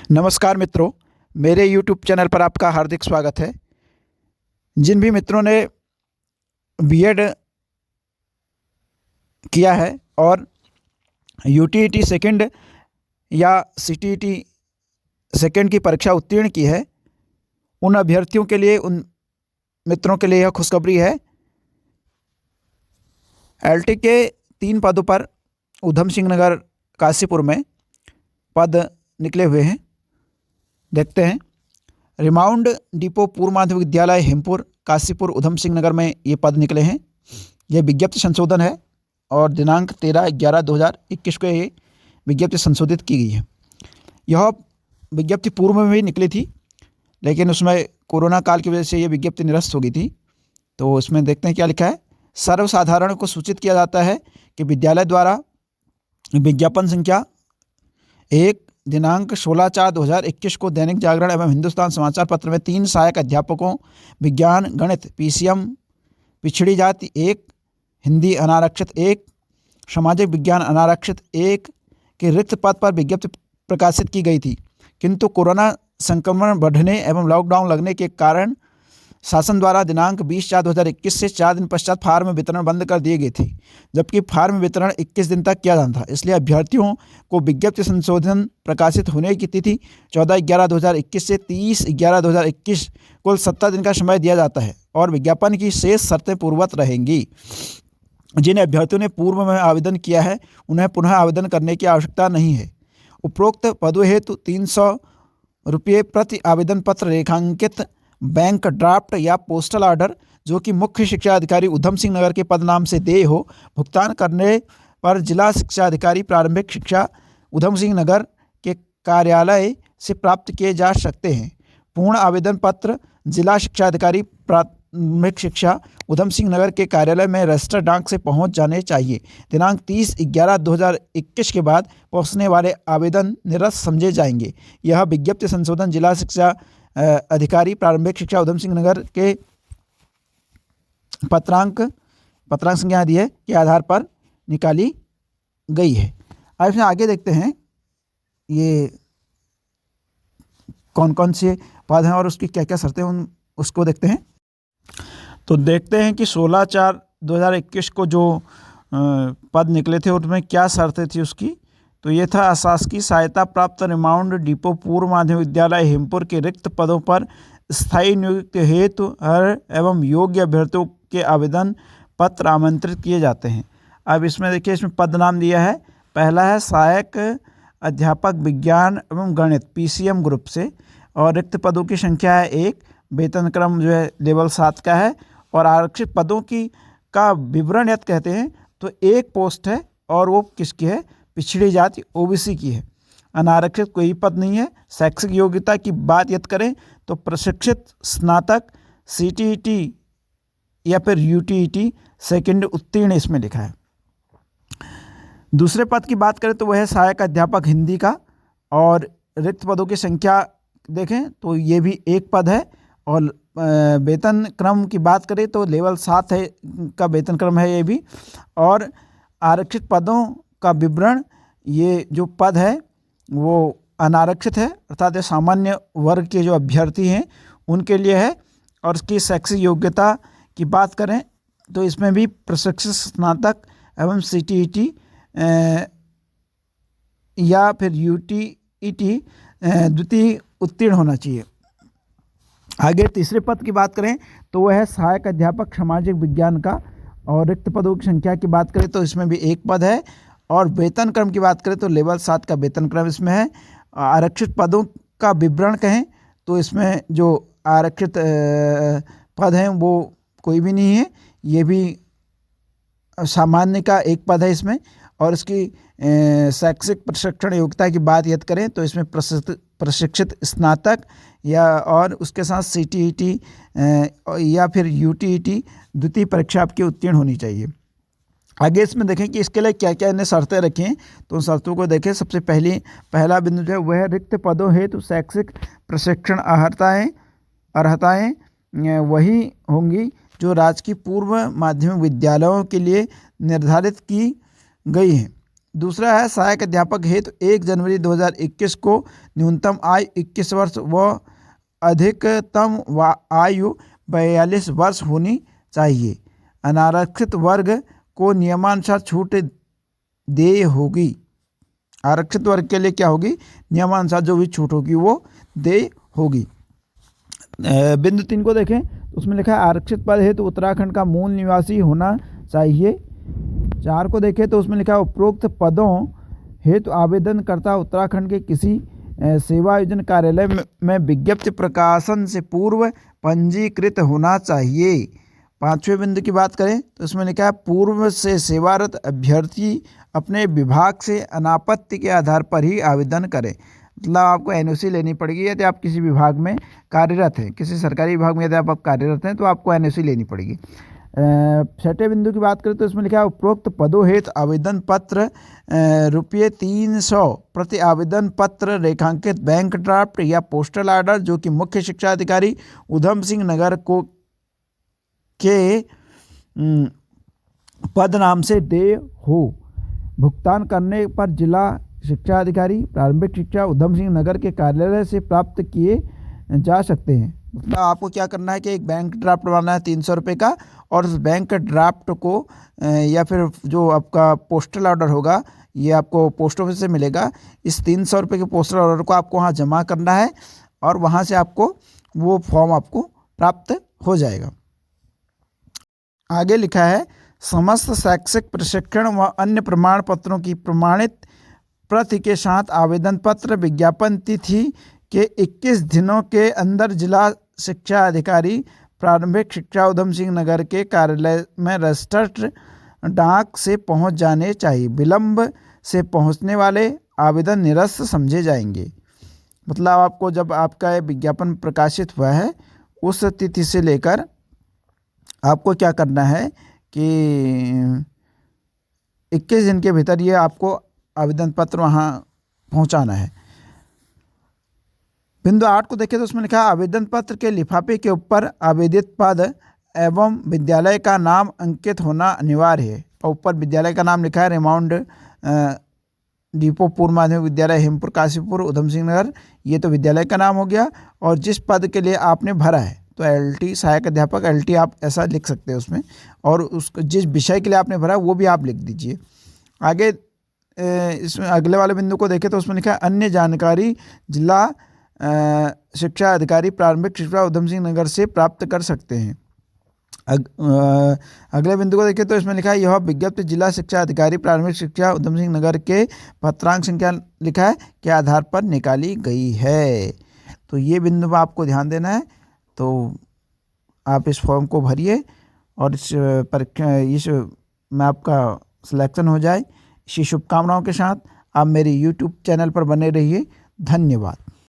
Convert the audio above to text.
नमस्कार मित्रों, मेरे YouTube चैनल पर आपका हार्दिक स्वागत है। जिन भी मित्रों ने बीएड किया है और यूटीईटी सेकंड या सीटीईटी सेकंड की परीक्षा उत्तीर्ण की है, उन अभ्यर्थियों के लिए, उन मित्रों के लिए यह खुशखबरी है। एलटी के 3 पदों पर ऊधम सिंह नगर काशीपुर में पद निकले हुए हैं। देखते हैं। रिमाउंड डिपो पूर्व माध्यमिक विद्यालय हेमपुर काशीपुर ऊधम सिंह नगर में ये पद निकले हैं। यह विज्ञप्ति संशोधन है और दिनांक 13/11/2021 को ये विज्ञप्ति संशोधित की गई है। यह विज्ञप्ति पूर्व में भी निकली थी, लेकिन उसमें कोरोना काल की वजह से ये विज्ञप्ति निरस्त हो गई थी। तो इसमें देखते हैं क्या लिखा है। सर्वसाधारण को सूचित किया जाता है कि विद्यालय द्वारा विज्ञापन संख्या 1 दिनांक 16/4/2021 को दैनिक जागरण एवं हिंदुस्तान समाचार पत्र में 3 सहायक अध्यापकों विज्ञान गणित पीसीएम पिछड़ी जाति 1, हिंदी अनारक्षित 1, सामाजिक विज्ञान अनारक्षित 1 के रिक्त पद पर विज्ञप्ति प्रकाशित की गई थी, किंतु कोरोना संक्रमण बढ़ने एवं लॉकडाउन लगने के कारण शासन द्वारा दिनांक 20/4/2021 से 4 दिन पश्चात फार्म वितरण बंद कर दिए गए थे, जबकि फार्म वितरण 21 दिन तक किया जाना था। इसलिए अभ्यर्थियों को विज्ञप्ति संशोधन प्रकाशित होने की तिथि 14/11/2021 से 30/11/2021 कुल 70 दिन का समय दिया जाता है और विज्ञापन की शेष शर्तें पूर्ववत रहेंगी। जिन अभ्यर्थियों ने पूर्व में आवेदन किया है, उन्हें पुनः आवेदन करने की आवश्यकता नहीं है। उपरोक्त पदों हेतु 300 रुपये प्रति आवेदन पत्र रेखांकित बैंक ड्राफ्ट या पोस्टल ऑर्डर, जो कि मुख्य शिक्षा अधिकारी ऊधम सिंह नगर के पद नाम से देय हो, भुगतान करने पर जिला शिक्षा अधिकारी प्रारंभिक शिक्षा ऊधम सिंह नगर के कार्यालय से प्राप्त किए जा सकते हैं। पूर्ण आवेदन पत्र जिला शिक्षा अधिकारी प्राथमिक शिक्षा ऊधम सिंह नगर के कार्यालय में रजिस्टर डाक से पहुंच जाने चाहिए। दिनांक 30/11/2021 के बाद पहुंचने वाले आवेदन निरस्त समझे जाएंगे। यह विज्ञप्ति संशोधन जिला शिक्षा अधिकारी प्रारंभिक शिक्षा ऊधम सिंह नगर के पत्रांक संख्या दी है के आधार पर निकाली गई है। अब इसमें आगे देखते हैं ये कौन कौन से पद हैं और उसकी क्या क्या शर्तें उसको देखते हैं। तो देखते हैं कि 16/4/2021 को जो पद निकले थे उनमें क्या शर्तें थी उसकी। तो ये था अशासकीय सहायता प्राप्त रिमाउंड डिपो पूर्व माध्यमिक विद्यालय हेमपुर के रिक्त पदों पर स्थायी नियुक्ति हेतु हर एवं योग्य अभ्यर्थियों के आवेदन पत्र आमंत्रित किए जाते हैं। अब इसमें देखिए, इसमें पद नाम दिया है। पहला है सहायक अध्यापक विज्ञान एवं गणित पीसीएम ग्रुप से, और रिक्त पदों की संख्या है 1, वेतन क्रम जो है लेवल 7 का है, और आरक्षित पदों का विवरण यदि कहते हैं तो 1 पोस्ट है और वो किसकी है, पिछड़ी जाति ओबीसी की है। अनारक्षित कोई पद नहीं है। शैक्षिक योग्यता की बात यदि करें तो प्रशिक्षित स्नातक सीटीईटी या फिर यूटीईटी सेकंड उत्तीर्ण इसमें लिखा है। दूसरे पद की बात करें तो वह है सहायक अध्यापक हिंदी का, और रिक्त पदों की संख्या देखें तो ये भी 1 पद है, और वेतन क्रम की बात करें तो लेवल 7 है का वेतन क्रम है ये भी, और आरक्षित पदों का विवरण, ये जो पद है वो अनारक्षित है, अर्थात ये सामान्य वर्ग के जो अभ्यर्थी हैं उनके लिए है। और इसकी शैक्षिक योग्यता की बात करें तो इसमें भी प्रशिक्षित स्नातक एवं सीटीईटी या फिर यूटीईटी द्वितीय उत्तीर्ण होना चाहिए। आगे तीसरे पद की बात करें तो वह है सहायक अध्यापक सामाजिक विज्ञान का, और रिक्त पदों की संख्या की बात करें तो इसमें भी 1 पद है, और वेतन क्रम की बात करें तो लेवल 7 का वेतन क्रम इसमें है। आरक्षित पदों का विवरण कहें तो इसमें जो आरक्षित पद हैं वो कोई भी नहीं है, ये भी सामान्य का 1 पद है इसमें। और इसकी शैक्षिक प्रशिक्षण योग्यता की बात यदि करें तो इसमें प्रशिक्षित स्नातक या और उसके साथ सीटीईटी या फिर यूटीईटी द्वितीय परीक्षा आपकी उत्तीर्ण होनी चाहिए। आगे इसमें देखें कि इसके लिए क्या क्या इन्हें शर्तें रखी हैं, तो उन शर्तों को देखें। सबसे पहला बिंदु जो है वह रिक्त पदों हेतु शैक्षिक प्रशिक्षण अर्हताएँ वही होंगी जो राजकीय पूर्व माध्यमिक विद्यालयों के लिए निर्धारित की गई हैं। दूसरा है सहायक अध्यापक हेतु 1 जनवरी 2021 को न्यूनतम आयु 21 वर्ष व अधिकतम आयु 42 वर्ष होनी चाहिए। अनारक्षित वर्ग को नियमानुसार छूट देय होगी। आरक्षित वर्ग के लिए क्या होगी? नियमानुसार जो भी छूट होगी वो देय होगी। बिंदु 3 को देखें तो उसमें लिखा है आरक्षित पद हेतु उत्तराखंड का मूल निवासी होना चाहिए। 4 को देखें तो उसमें लिखा है उपरोक्त पदों हेतु आवेदनकर्ता उत्तराखंड के किसी सेवा आयोजन कार्यालय में विज्ञप्ति प्रकाशन से पूर्व पंजीकृत होना चाहिए। 5वें बिंदु की बात करें तो उसमें लिखा है पूर्व से सेवारत अभ्यर्थी अपने विभाग से अनापत्ति के आधार पर ही आवेदन करें। मतलब आपको एनओसी लेनी पड़ेगी। यदि आप किसी विभाग में कार्यरत हैं, किसी सरकारी विभाग में यदि आप कार्यरत हैं तो आपको एनओसी लेनी पड़ेगी। 6वें बिंदु की बात करें तो इसमें लिखा है उपरोक्त पदों हेतु आवेदन पत्र ₹300 प्रति आवेदन पत्र रेखांकित बैंक ड्राफ्ट या पोस्टल ऑर्डर जो कि मुख्य शिक्षा अधिकारी उधम सिंह नगर को के पद नाम से देय हो। भुगतान करने पर जिला शिक्षा अधिकारी प्रारंभिक शिक्षा उधम सिंह नगर के कार्यालय से प्राप्त किए जा सकते हैं। मतलब आपको क्या करना है कि एक बैंक ड्राफ्ट बनाना है 300 रुपये का, और उस बैंक ड्राफ्ट को या फिर जो आपका पोस्टल ऑर्डर होगा ये आपको पोस्ट ऑफिस से मिलेगा। इस 300 रुपये के पोस्टल ऑर्डर को आपको वहाँ जमा करना है और वहाँ से आपको वो फॉर्म आपको प्राप्त हो जाएगा। आगे लिखा है समस्त शैक्षिक प्रशिक्षण व अन्य प्रमाण पत्रों की प्रमाणित प्रति के साथ आवेदन पत्र विज्ञापन तिथि के 21 दिनों के अंदर जिला शिक्षा अधिकारी प्रारंभिक शिक्षा उधम सिंह नगर के कार्यालय में रजिस्टर्ड डाक से पहुंच जाने चाहिए। विलंब से पहुंचने वाले आवेदन निरस्त समझे जाएंगे। मतलब आपको जब आपका ये विज्ञापन प्रकाशित हुआ है उस तिथि से लेकर आपको क्या करना है कि 21 दिन के भीतर ये आपको आवेदन पत्र वहाँ पहुँचाना है। बिंदु 8 को देखें तो उसमें लिखा है आवेदन पत्र के लिफाफे के ऊपर आवेदित पद एवं विद्यालय का नाम अंकित होना अनिवार्य है। और ऊपर विद्यालय का नाम लिखा है रिमाउंड डिपो पूर्व माध्यमिक विद्यालय हेमपुर काशीपुर उधम सिंह नगर, ये तो विद्यालय का नाम हो गया। और जिस पद के लिए आपने भरा है तो LT सहायक अध्यापक LT आप ऐसा लिख सकते हैं उसमें, और उसको जिस विषय के लिए आपने भरा वो भी आप लिख दीजिए। आगे इसमें अगले वाले बिंदु को देखें तो उसमें लिखा है अन्य जानकारी जिला शिक्षा अधिकारी प्रारंभिक शिक्षा उधम सिंह नगर से प्राप्त कर सकते हैं। अगले बिंदु को देखें तो इसमें लिखा है यह विज्ञप्ति जिला शिक्षा अधिकारी प्रारंभिक शिक्षा उधम सिंह नगर के पत्रांक संख्या लिखा है के आधार पर निकाली गई है। तो ये बिंदु पर आपको ध्यान देना है। तो आप इस फॉर्म को भरिए और इस में आपका सिलेक्शन हो जाए। इसी शुभकामनाओं के साथ आप मेरे YouTube चैनल पर बने रहिए। धन्यवाद।